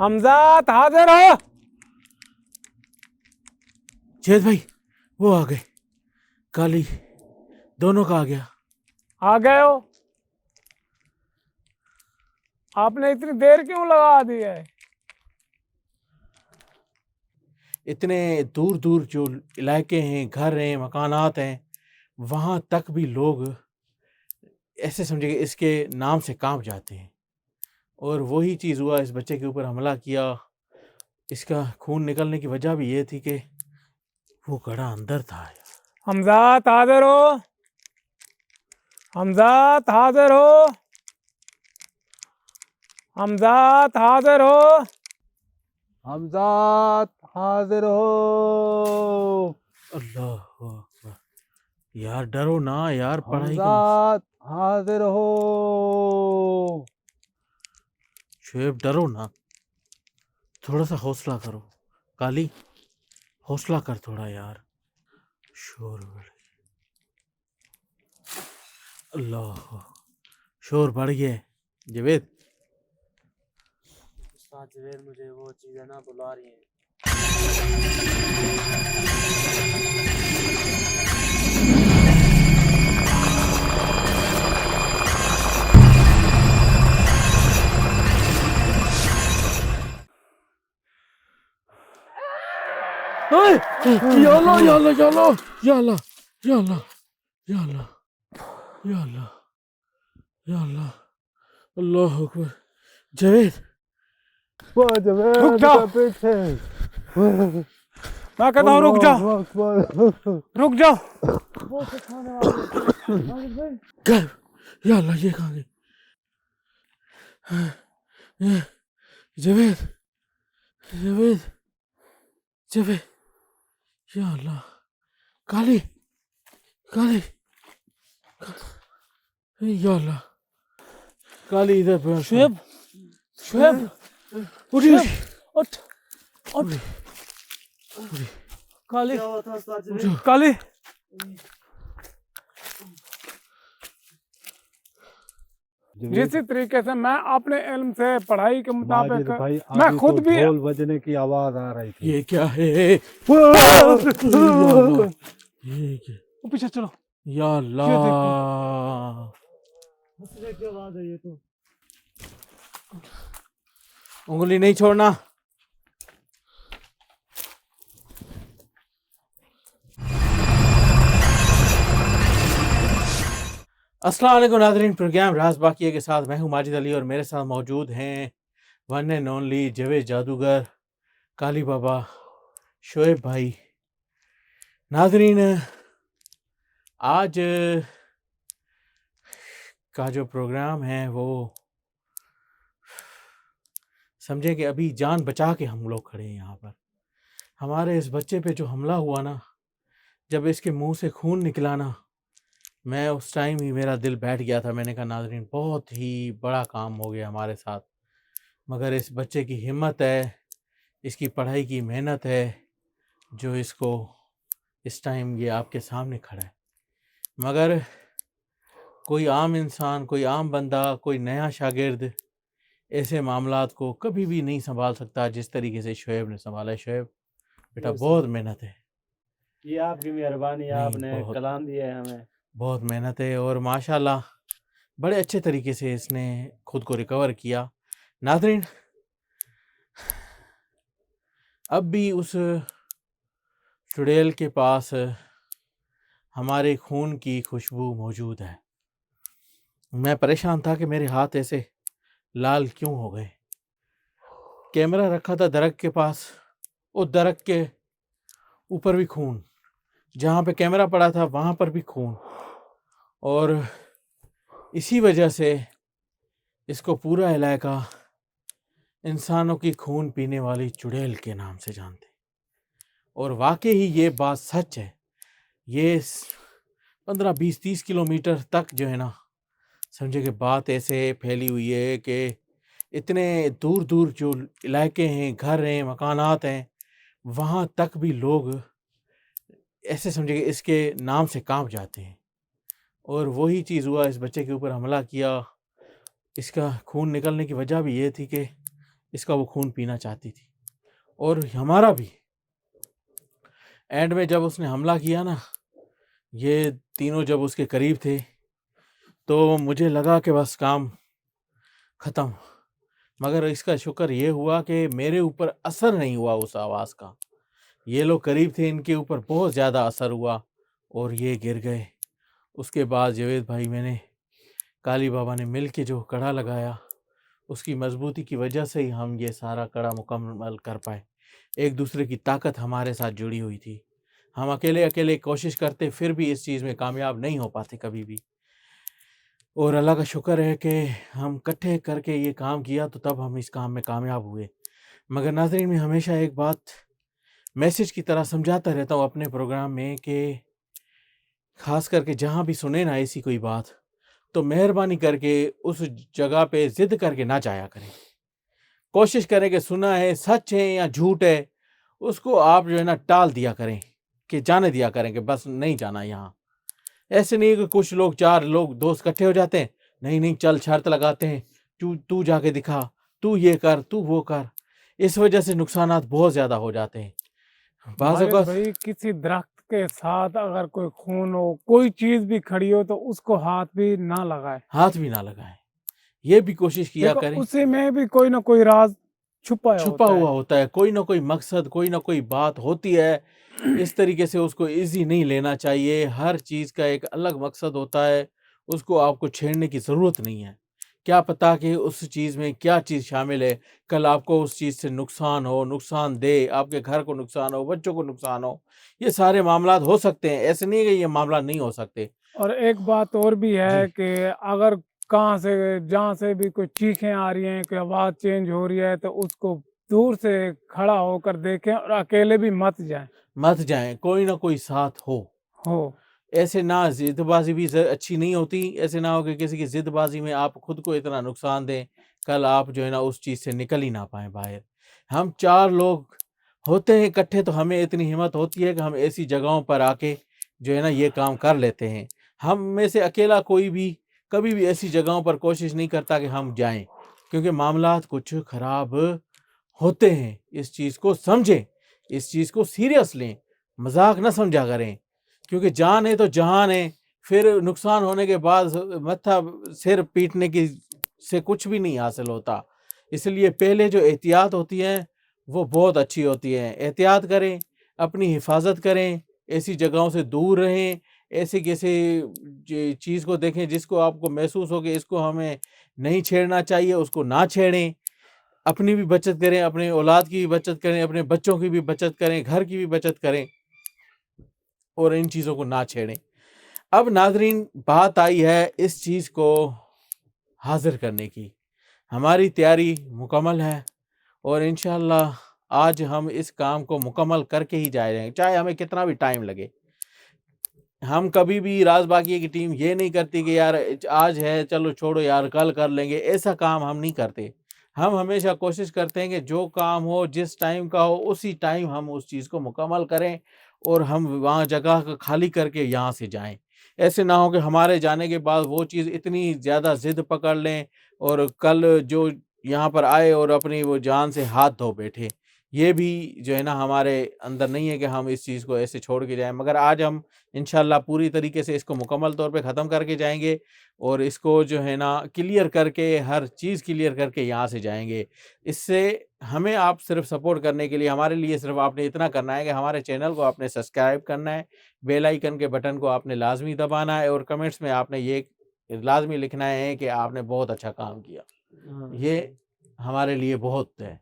हमजात हाजिर हो। जैद भाई वो आ गए। काली दोनों का आ गया। आ गए हो? आपने इतनी देर क्यों लगा दी है? इतने दूर दूर जो इलाके हैं, घर हैं, मकानात हैं, वहाँ तक भी लोग ऐसे समझे कि इसके नाम से कांप जाते हैं। और वही चीज़ हुआ, इस बच्चे के ऊपर हमला किया। इसका खून निकलने की वजह भी ये थी कि वो गड़ा अंदर था। हमजात हाजिर हो। हमजात हाजिर हो। हमजात हाजिर हो। हमजात हाजिर हो। अल्लाह अकबर। यार डरो ना यार, पढ़ाई का हमजात हाजिर हो। शुएब डरो ना, थोड़ा सा हौसला करो। काली हौसला कर थोड़ा यार। शोर अल्लाह, शोर बढ़ गया है। जवेद उस्ताद जवेद मुझे वो चीज़ें ना बुला रही हैं। या अल्लाह या अल्लाह या अल्लाह या अल्लाह या अल्लाह या अल्लाह या अल्लाह या अल्लाह, अल्लाह अकबर। जवेद वो जवेद रुक जाओ। के पीछे। मैं कहता हूँ रुक जाओ, अल्लाहु अकबर। रुक जाओ। कर या अल्लाह, ये कहाँ गए? जवेद जवेद जवेद या अल्लाह। काली काली या अल्लाह। काली इधर बैठ। शुएब, शुएब, उठी शुएब, उठ, उठ। काली, क्या हुआ था उस्ताद जवेद? काली। जिस तरीके से मैं अपने इल्म से पढ़ाई के मुताबिक माजिद भाई मैं अभी खुद तो भी ढोल बजने की आवाज आ रही थी। ये क्या है? या अल्लाह, ये क्या? पीछे चलो। या अल्लाह। मुझसे क्यों आवाज आई है तो? उंगली नहीं छोड़ना। अस्सलाम वालेकुम नाज़रीन, प्रोग्राम राज बाकिया के साथ मैं हूं माजिद अली और मेरे साथ मौजूद हैं वन एंड ओनली जवेद जादूगर, काली बाबा, शोएब भाई। नाज़रीन, आज का जो प्रोग्राम है वो समझें कि अभी जान बचा के हम लोग खड़े हैं यहाँ पर। हमारे इस बच्चे पे जो हमला हुआ ना, जब इसके मुंह से खून निकला ना, मैं उस टाइम ही मेरा दिल बैठ गया था। मैंने कहा नाज़रीन, बहुत ही बड़ा काम हो गया हमारे साथ। मगर इस बच्चे की हिम्मत है, इसकी पढ़ाई की मेहनत है, जो इसको इस टाइम ये आपके सामने खड़ा है। मगर कोई आम इंसान, कोई आम बंदा, कोई नया शागिर्द ऐसे मामलात को कभी भी नहीं संभाल सकता जिस तरीके से शोएब ने संभाला है। शोएब बेटा, बहुत मेहनत है। ये आपकी मेहरबानी, नहीं, आपने बहुत कलाम दिया है हमें। बहुत मेहनत है और माशाल्लाह बड़े अच्छे तरीके से इसने खुद को रिकवर किया। नाज़रीन, अब भी उस चुड़ैल के पास हमारे खून की खुशबू मौजूद है। मैं परेशान था कि मेरे हाथ ऐसे लाल क्यों हो गए। कैमरा रखा था दरख्त के पास, उस दरख्त के ऊपर भी खून, जहाँ पे कैमरा पड़ा था वहाँ पर भी खून। और इसी वजह से इसको पूरा इलाका इंसानों की खून पीने वाली चुड़ैल के नाम से जानते। और वाकई ही ये बात सच है। ये 15-20-30 किलोमीटर तक जो है ना, समझे कि बात ऐसे फैली हुई है कि इतने दूर दूर जो इलाके हैं, घर हैं, मकानात हैं, वहाँ तक भी लोग ऐसे समझे कि इसके नाम से कांप जाते हैं। और वही चीज़ हुआ, इस बच्चे के ऊपर हमला किया। इसका खून निकलने की वजह भी ये थी कि इसका वो खून पीना चाहती थी और हमारा भी। एंड में जब उसने हमला किया ना, ये तीनों जब उसके करीब थे तो मुझे लगा कि बस काम ख़त्म। मगर इसका शुक्र ये हुआ कि मेरे ऊपर असर नहीं हुआ उस आवाज़ का। ये लोग करीब थे, इनके ऊपर बहुत ज़्यादा असर हुआ और ये गिर गए। उसके बाद जावेद भाई, मैंने काली बाबा ने मिल के जो कड़ा लगाया, उसकी मजबूती की वजह से ही हम ये सारा कड़ा मुकम्मल कर पाए। एक दूसरे की ताकत हमारे साथ जुड़ी हुई थी। हम अकेले अकेले कोशिश करते फिर भी इस चीज़ में कामयाब नहीं हो पाते कभी भी। और अल्लाह का शुक्र है कि हम इकट्ठे करके ये काम किया तो तब हम इस काम में कामयाब हुए। मगर नाज़रीन, मैं हमेशा एक बात मैसेज की तरह समझाता रहता हूँ अपने प्रोग्राम में कि ख़ास करके जहाँ भी सुने ना ऐसी कोई बात, तो मेहरबानी करके उस जगह पे ज़िद करके ना जाया करें। कोशिश करें कि सुना है, सच है या झूठ है, उसको आप जो है ना टाल दिया करें, कि जाने दिया करें कि बस नहीं जाना यहाँ। ऐसे नहीं कि कुछ लोग, 4 लोग दोस्त इकट्ठे हो जाते हैं, नहीं नहीं चल शर्त लगाते हैं, तू जाके दिखा, तू ये कर, तू वो कर। इस वजह से नुकसानात बहुत ज़्यादा हो जाते हैं। बाज़ खालिद औक़ात भाई, किसी दरख्त के साथ अगर कोई खून हो, कोई चीज भी खड़ी हो, तो उसको हाथ भी ना लगाए। हाथ भी ना लगाएं, ये भी कोशिश किया देखो, करें। उसी में भी कोई ना कोई राज छुपा छुपा होता हुआ है। होता है, कोई ना कोई मकसद, कोई ना कोई बात होती है। इस तरीके से उसको ईज़ी नहीं लेना चाहिए। हर चीज़ का एक अलग मकसद होता है, उसको आपको छेड़ने की ज़रूरत नहीं है। क्या पता कि उस चीज़ में क्या चीज़ शामिल है, कल आपको उस चीज़ से नुकसान हो, नुकसान दे, आपके घर को नुकसान हो, बच्चों को नुकसान हो। ये सारे मामलात हो सकते हैं, ऐसे नहीं है कि ये मामला नहीं हो सकते। और एक बात और भी जी। है कि अगर कहाँ से, जहाँ से भी कोई चीखें आ रही हैं, कोई आवाज़ चेंज हो रही है, तो उसको दूर से खड़ा होकर देखें और अकेले भी मत जाएं। मत जाएँ, कोई ना कोई साथ हो। ऐसे ना ज़िदबाज़ी भी अच्छी नहीं होती। ऐसे ना हो कि किसी की ज़िदबाज़ी में आप खुद को इतना नुकसान दें, कल आप जो है ना उस चीज़ से निकल ही ना पाएँ बाहर। हम 4 लोग होते हैं इकट्ठे, तो हमें इतनी हिम्मत होती है कि हम ऐसी जगहों पर आके जो है ना ये काम कर लेते हैं। हम में से अकेला कोई भी कभी भी ऐसी जगहों पर कोशिश नहीं करता कि हम जाएँ, क्योंकि मामलात कुछ ख़राब होते हैं। इस चीज़ को समझें, इस चीज़ को सीरियस लें, मज़ाक ना समझा करें, क्योंकि जान है तो जहान है। फिर नुकसान होने के बाद मत्था सिर पीटने की से कुछ भी नहीं हासिल होता। इसलिए पहले जो एहतियात होती है वो बहुत अच्छी होती है। एहतियात करें, अपनी हिफाजत करें, ऐसी जगहों से दूर रहें। ऐसी किसी चीज़ को देखें जिसको आपको महसूस हो कि इसको हमें नहीं छेड़ना चाहिए, उसको ना छेड़ें। अपनी भी बचत करें, अपने औलाद की भी बचत करें, अपने बच्चों की भी बचत करें, घर की भी बचत करें और इन चीज़ों को ना छेड़ें। अब नाज़रीन, बात आई है इस चीज़ को हाज़िर करने की। हमारी तैयारी मुकम्मल है और इंशाअल्लाह आज हम इस काम को मुकम्मल करके ही जा रहे हैं, चाहे हमें कितना भी टाइम लगे। हम कभी भी राज बागिये की टीम ये नहीं करती कि यार आज है चलो छोड़ो यार कल कर लेंगे, ऐसा काम हम नहीं करते। हम हमेशा कोशिश करते हैं कि जो काम हो, जिस टाइम का हो, उसी टाइम हम उस चीज़ को मुकम्मल करें और हम वहाँ जगह को खाली करके यहाँ से जाएँ। ऐसे ना हो कि हमारे जाने के बाद वो चीज़ इतनी ज़्यादा ज़िद पकड़ लें और कल जो यहाँ पर आए और अपनी वो जान से हाथ धो बैठे। ये भी जो है ना हमारे अंदर नहीं है कि हम इस चीज़ को ऐसे छोड़ के जाएँ। मगर आज हम इंशाअल्लाह पूरी तरीके से इसको मुकम्मल तौर पे ख़त्म करके जाएँगे और इसको जो है ना क्लियर करके, हर चीज़ क्लियर करके यहाँ से जाएँगे। इससे हमें आप सिर्फ़ सपोर्ट करने के लिए, हमारे लिए सिर्फ़ आपने इतना करना है कि हमारे चैनल को आपने सब्सक्राइब करना है, बेल आइकन के बटन को आपने लाज़मी दबाना है और कमेंट्स में आपने ये लाज़मी लिखना है कि आपने बहुत अच्छा काम किया। ये हमारे लिए बहुत है।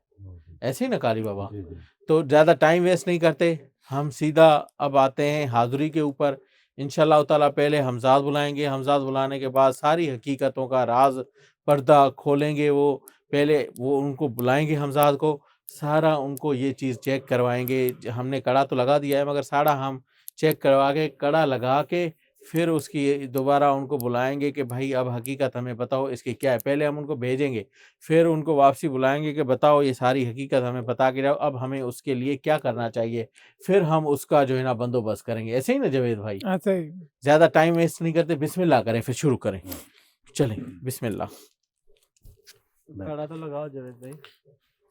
ऐसे ही ना काली बाबा? जी, जी। तो ज़्यादा टाइम वेस्ट नहीं करते, हम सीधा अब आते हैं हाज़िरी के ऊपर। इंशाअल्लाह ताला पहले हमज़ाद बुलाएँगे, हमज़ाद बुलाने के बाद सारी हकीकतों का राज़ पर्दा खोलेंगे वो। पहले वो उनको बुलाएँगे हमज़ाद को, सारा उनको ये चीज़ चेक करवाएँगे। हमने कड़ा तो लगा दिया है मगर सारा हम चेक करवा के, कड़ा लगा के फिर उसकी दोबारा उनको बुलाएँगे कि भाई अब हकीकत हमें बताओ इसकी क्या है। पहले हम उनको भेजेंगे, फिर उनको वापसी बुलाएँगे कि बताओ ये सारी हकीकत हमें बता के जाओ, अब हमें उसके लिए क्या करना चाहिए। फिर हम उसका जो है ना बंदोबस्त करेंगे। ऐसे ही ना जावेद भाई? ऐसे ही। ज़्यादा टाइम वेस्ट नहीं करते, बिस्मिल्लाह करें फिर शुरू करें। चलें, बिस्मिल्लाह। कड़ा तो लगाओ जावेद भाई।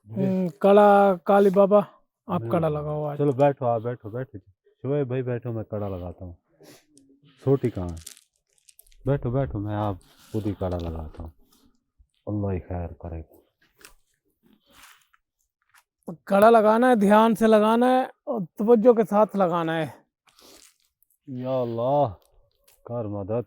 कड़ा काली बाबा आप नहीं, कड़ा लगाओ आज। चलो बैठो, आप बैठो बैठो शुएब भाई बैठो, मैं कड़ा लगाता हूँ। छोटी कहाँ है? बैठो बैठो, मैं आप खुद ही कड़ा लगाता हूँ। अल्लाह ही खैर करेगा। कड़ा लगाना है, ध्यान से लगाना है और तवज्जो के साथ लगाना है। या अल्लाह कर मदद।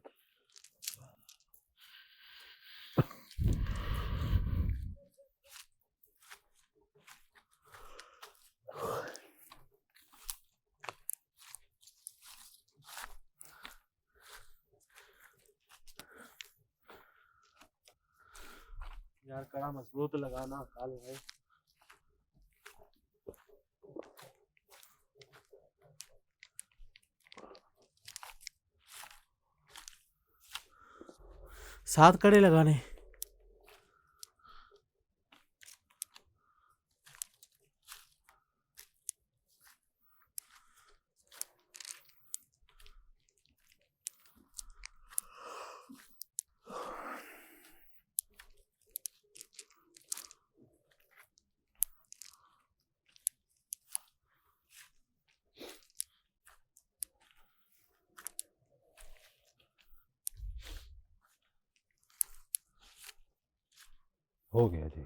यार कड़ा मजबूत लगाना काले भाई। सात कड़े लगाने। हो गया जी।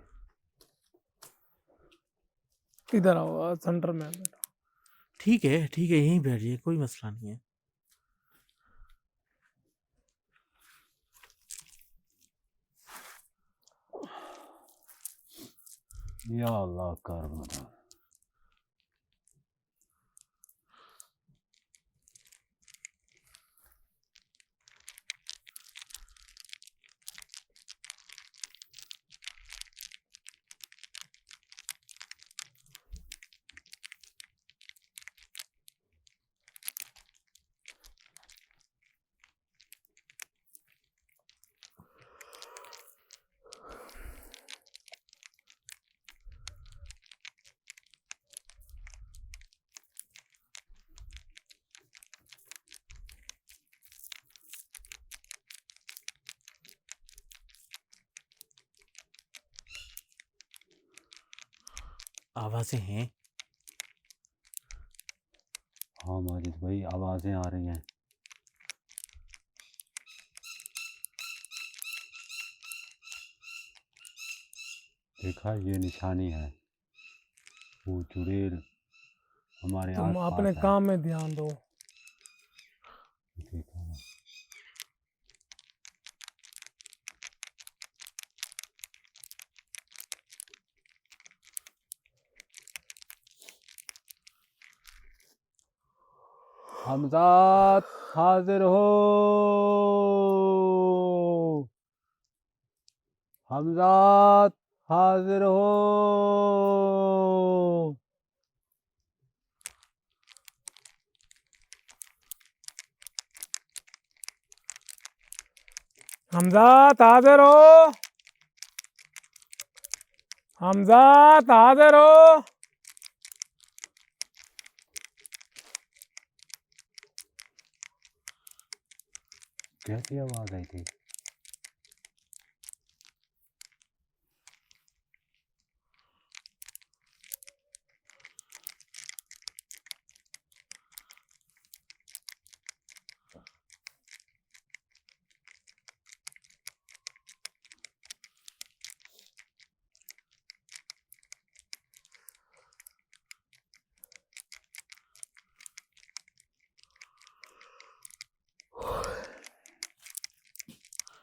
इधर आओ सेंटर में बैठो। ठीक है यहीं बैठिए, कोई मसला नहीं है। या अल्लाह कर मदद। आवाजें हैं। हाँ माजिद भाई आवाज़ें आ रही हैं। देखा ये निशानी है, वो चुड़ैल हमारे तुम आस अपने पास है। काम में ध्यान दो। देखा ना? हमजाद हाजिर हो। हमजाद हाजिर हो। हमजात हाजिर हो। हमजात हाजिर हो। कैसी आवाज़ आई थी?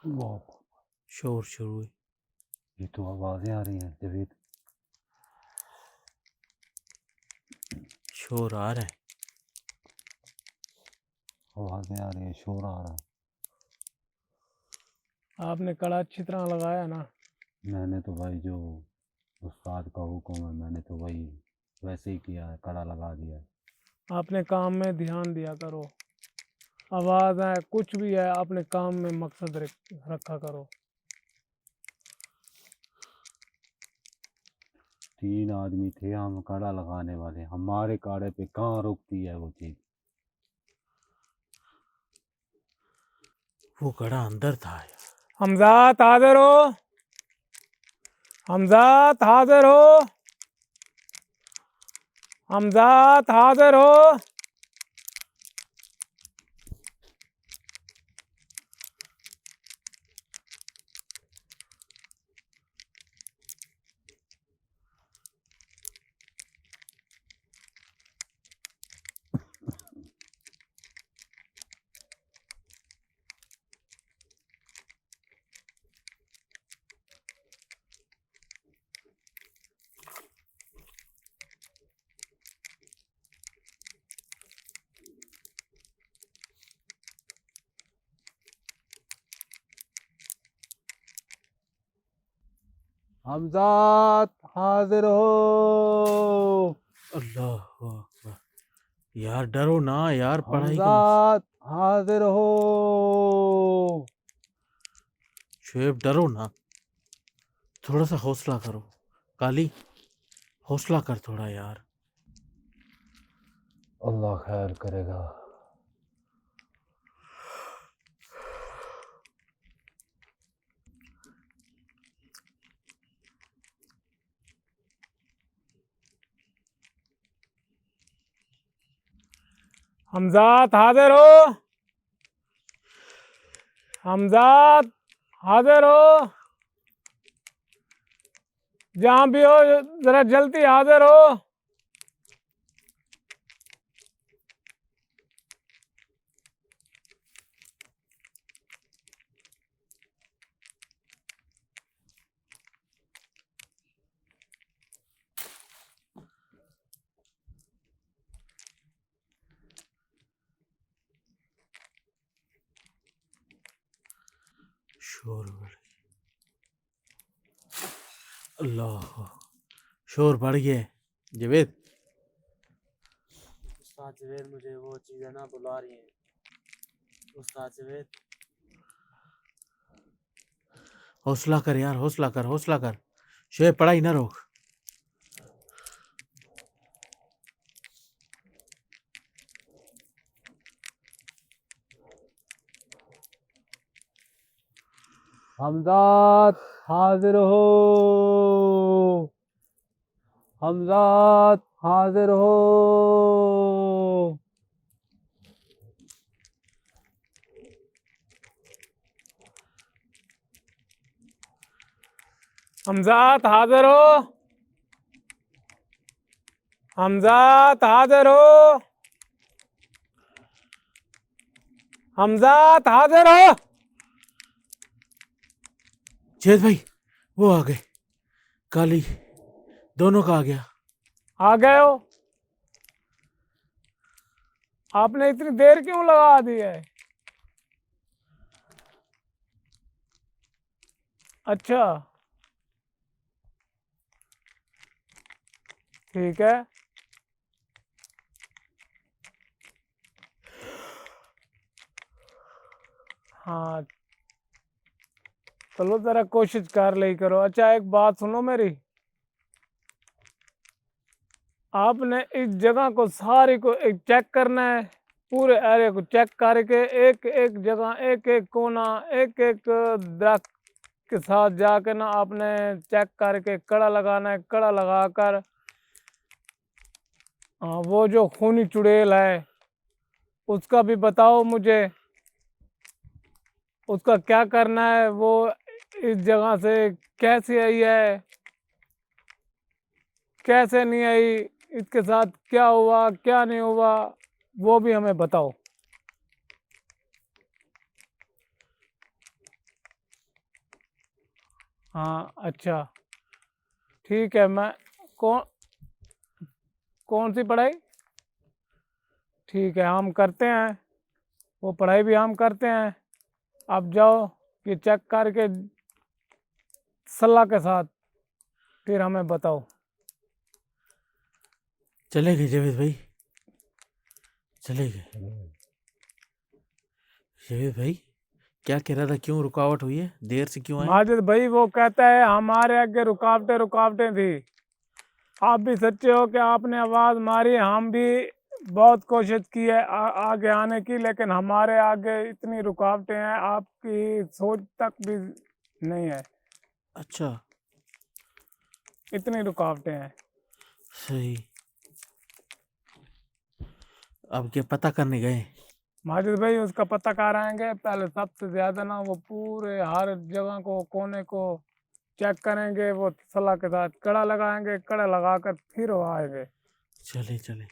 वाह, शोर शुरू हुई। ये तो आवाज़ें आ रही हैं जवेद। शोर आ रहा है। आवाज़ें आ रही हैं, शोर आ रहा है। आपने कड़ा अच्छी तरह लगाया ना। मैंने तो भाई जो उस्ताद का हुक्म है मैंने तो वही वैसे ही किया है, कड़ा लगा दिया है। अपने काम में ध्यान दिया करो। आवाज़ है कुछ भी है, अपने काम में मकसद रखा करो। 3 आदमी थे हम कड़ा लगाने वाले, हमारे काड़े पे कहाँ रुकती है वो चीज़। वो कड़ा अंदर था यार। हमजात हाजिर हो। हमजात हाजिर हो। हमजात हाजिर हो। हमजात हाजिर हो। अल्लाह अकबर। यार डरो ना यार, पढ़ाई का हमजात हाजिर हो। शुएब डरो ना, थोड़ा सा हौसला करो। काली हौसला कर थोड़ा यार। अल्लाह खैर करेगा। हमजात हाजिर हो। हमजात हाजिर हो। जहां भी हो जरा जल्दी हाजिर हो। शोर बढ़ अल्लाह, शोर बढ़ गया है। जवेद उस्ताद जवेद मुझे वो चीज़ें ना बुला रही हैं। उस्ताद जवेद हौसला कर यार, हौसला कर, हौसला कर। शुएब पढ़ाई ना रोक। हमजात हाजिर हो। हमजात हाजिर हो। हमजात हाजिर हो। हमजात हाजिर हो। हमजात हाजिर हो। जवेद भाई वो आ गए, काली दोनों का आ गया। आ गए हो? आपने इतनी देर क्यों लगा दी है? अच्छा ठीक है। हाँ चलो जरा कोशिश कर ली करो। अच्छा एक बात सुनो मेरी, आपने इस जगह को सारी को एक चेक करना है। पूरे एरिया को चेक करके एक एक जगह एक एक कोना एक एक दरख्त के साथ जाके ना आपने चेक करके कड़ा लगाना है। कड़ा लगाकर वो जो खूनी चुड़ैल है उसका भी बताओ मुझे, उसका क्या करना है। वो इस जगह से कैसे आई है, कैसे नहीं आई, इसके साथ क्या हुआ क्या नहीं हुआ, वो भी हमें बताओ। हाँ अच्छा ठीक है। मैं कौन कौन सी पढ़ाई? ठीक है हम करते हैं, वो पढ़ाई भी हम करते हैं। आप जाओ ये चेक करके सलाह के साथ फिर हमें बताओ। चले गए जवेद भाई, चले गए। जवेद भाई क्या कह रहा था, क्यों रुकावट हुई है, देर से क्यों आए? माजिद भाई वो कहता है हमारे आगे रुकावटें रुकावटें थी। आप भी सच्चे हो कि आपने आवाज़ मारी, हम भी बहुत कोशिश की है आगे आने की, लेकिन हमारे आगे इतनी रुकावटें हैं आपकी सोच तक भी नहीं है, अच्छा इतनी रुकावटें हैं। सही। अब क्या पता करने गए? माजिद भाई उसका पता कराएंगे पहले, सबसे ज्यादा ना वो पूरे हर जगह को कोने को चेक करेंगे, वो सलाह के साथ कड़ा लगाएंगे, कड़ा लगाकर फिर वो आएंगे। चले चले।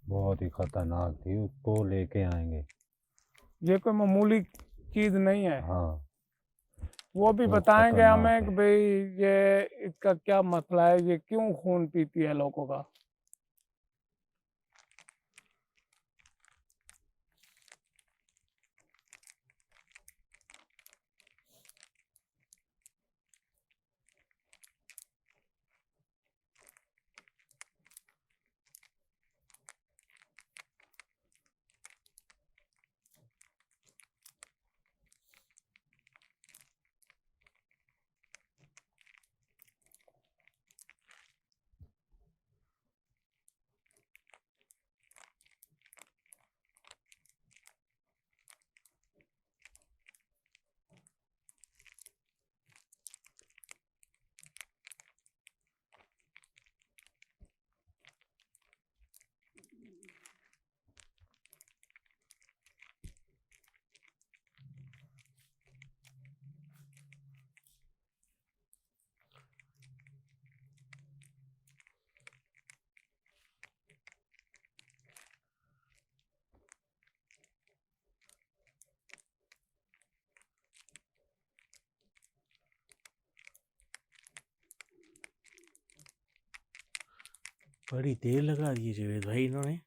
बहुत ही खतरनाक थी, उसको लेके आएंगे। ये कोई मामूली चीज नहीं है। हाँ, वो भी बहुत बताएंगे खतरनाक हमें कि है। भाई ये इसका क्या मसला है, ये क्यों खून पीती है लोगों का। बड़ी देर लगा दी जावेद भाई इन्होंने।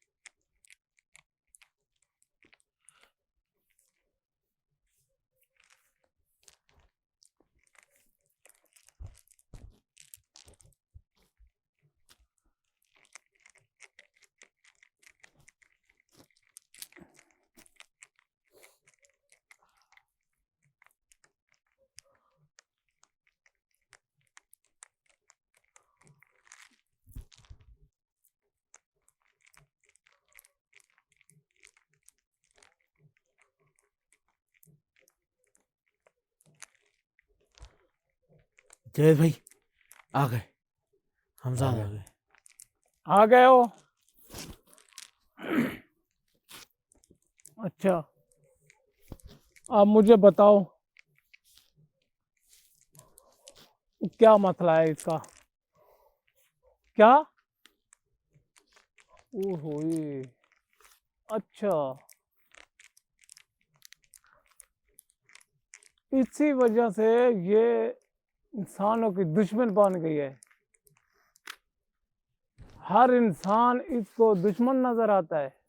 जावेद भाई आ गए, हमजाद आ गए। आ गए हो? अच्छा, अब मुझे बताओ क्या मसला है इसका। क्या? ओहो, ये अच्छा, इसी वजह से ये इंसानों की दुश्मन बन गई है। हर इंसान इसको दुश्मन नजर आता है।